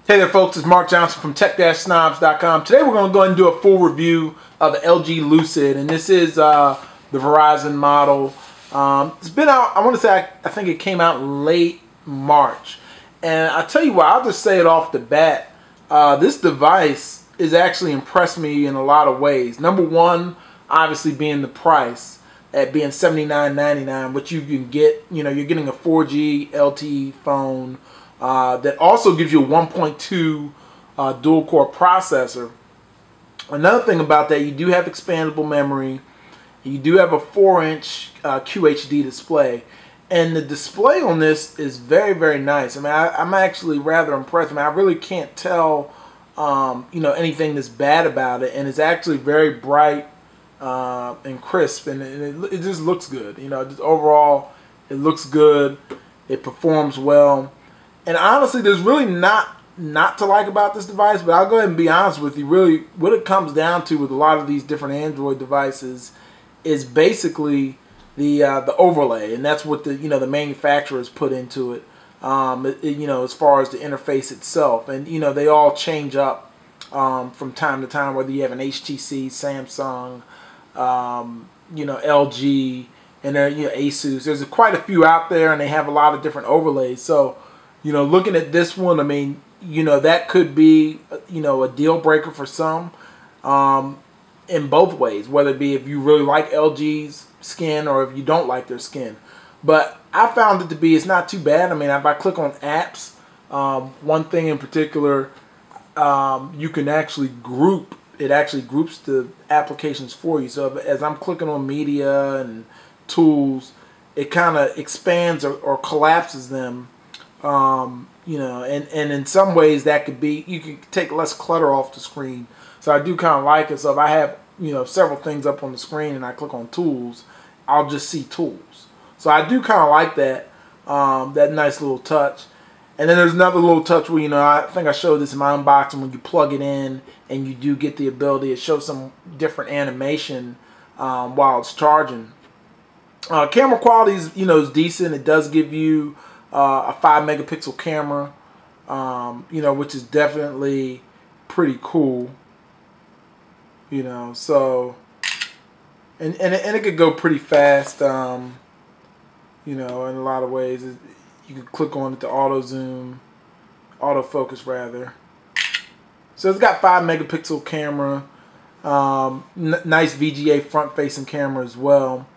Hey there folks, it's Mark Johnson from tech-snobs.com. Today we're going to go ahead and do a full review of the LG Lucid, and this is the Verizon model. It's been out, I want to say, I think it came out late March. And I tell you what, I'll just say it off the bat, this device is actually impressed me in a lot of ways. Number one, obviously being the price, at being $79.99, which you can get, you're getting a 4G LTE phone, that also gives you a 1.2 dual-core processor. Another thing about that, you do have expandable memory. You do have a 4-inch QHD display. And the display on this is very, very nice. I mean, I'm actually rather impressed. I mean, I really can't tell, anything that's bad about it. And it's actually very bright and crisp. And it just looks good. Just overall, it looks good. It performs well. And honestly, there's really not to like about this device, but I'll go ahead and be honest with you. Really, what it comes down to with a lot of these different Android devices is basically the overlay, and that's what the manufacturers put into it. As far as the interface itself, and they all change up from time to time. Whether you have an HTC, Samsung, LG, and Asus. There's quite a few out there, and they have a lot of different overlays. So, looking at this one, I mean, that could be, a deal breaker for some in both ways, whether it be if you really like LG's skin or if you don't like their skin. But I found it to be, it's not too bad. I mean, if I click on apps, one thing in particular, you can actually group, it actually groups the applications for you. So as I'm clicking on media and tools, it kind of expands or collapses them. And in some ways that could be, you can take less clutter off the screen. So I do kind of like it. So if I have, several things up on the screen and I click on tools, I'll just see tools. So I do kind of like that, that nice little touch. And then there's another little touch where, I think I showed this in my unboxing, when you plug it in and you do get the ability, it shows some different animation while it's charging. Camera quality is decent. It does give you a 5-megapixel camera, which is definitely pretty cool. So, and it could go pretty fast. In a lot of ways, you can click on it to auto zoom, autofocus rather. So it's got 5-megapixel camera, nice VGA front-facing camera as well.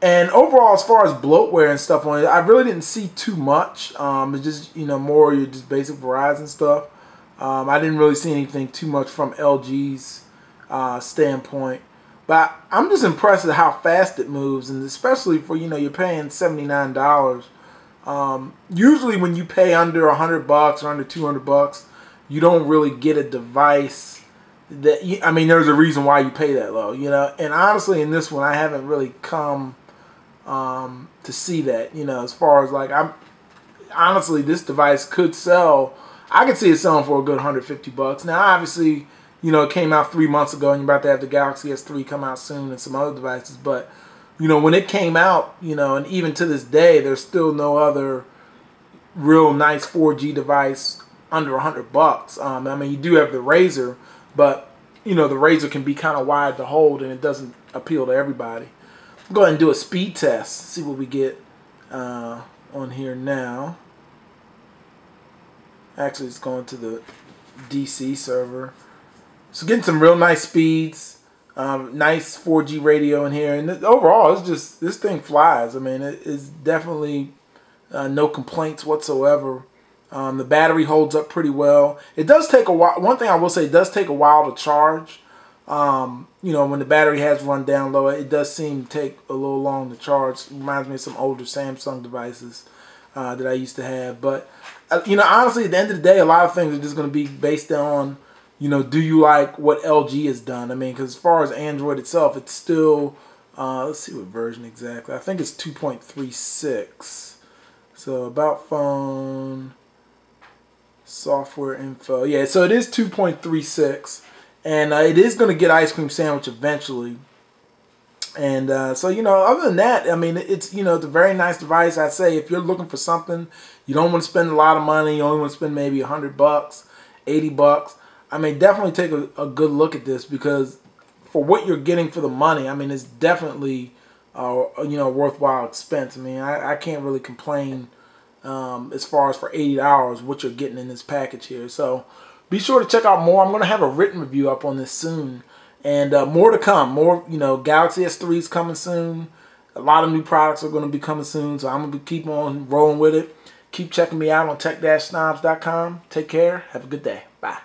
And overall, as far as bloatware and stuff on it, I really didn't see too much. It's just, more your just basic Verizon stuff. I didn't really see anything too much from LG's standpoint. But I'm just impressed at how fast it moves, and especially for, you're paying $79. Usually when you pay under $100 or under $200, you don't really get a device that, I mean, there's a reason why you pay that low, And honestly, in this one, I haven't really come to see that, as far as like, honestly, this device could sell, I could see it selling for a good $150. Now, obviously, it came out 3 months ago, and you're about to have the Galaxy S3 come out soon and some other devices, but, when it came out, and even to this day, there's still no other real nice 4G device under $100. I mean, you do have the Razr, but, the Razr can be kind of wide to hold, and it doesn't appeal to everybody. Go ahead and do a speed test, see what we get on here now. Actually, it's going to the DC server. So getting some real nice speeds, nice 4G radio in here, and overall, it's just, this thing flies. I mean, it's definitely no complaints whatsoever. The battery holds up pretty well. It does take a while. One thing I will say, it does take a while to charge. When the battery has run down low, it does seem to take a little long to charge. It reminds me of some older Samsung devices that I used to have. But, honestly, at the end of the day, a lot of things are just going to be based on, do you like what LG has done? I mean, because as far as Android itself, it's still, let's see what version exactly. I think it's 2.36. So, about phone, software info. Yeah, so it is 2.36. And it is going to get Ice Cream Sandwich eventually. And so, other than that, I mean, it's, it's a very nice device. I'd say if you're looking for something, you don't want to spend a lot of money, you only want to spend maybe $100, $80 bucks. I mean, definitely take a good look at this, because for what you're getting for the money, I mean, it's definitely you know, worthwhile expense. I mean, I can't really complain as far as for $80 what you're getting in this package here. So be sure to check out more. I'm going to have a written review up on this soon, and more to come. More, you know, Galaxy S3 is coming soon. A lot of new products are going to be coming soon, so I'm going to keep on rolling with it. Keep checking me out on tech-snobs.com. Take care. Have a good day. Bye.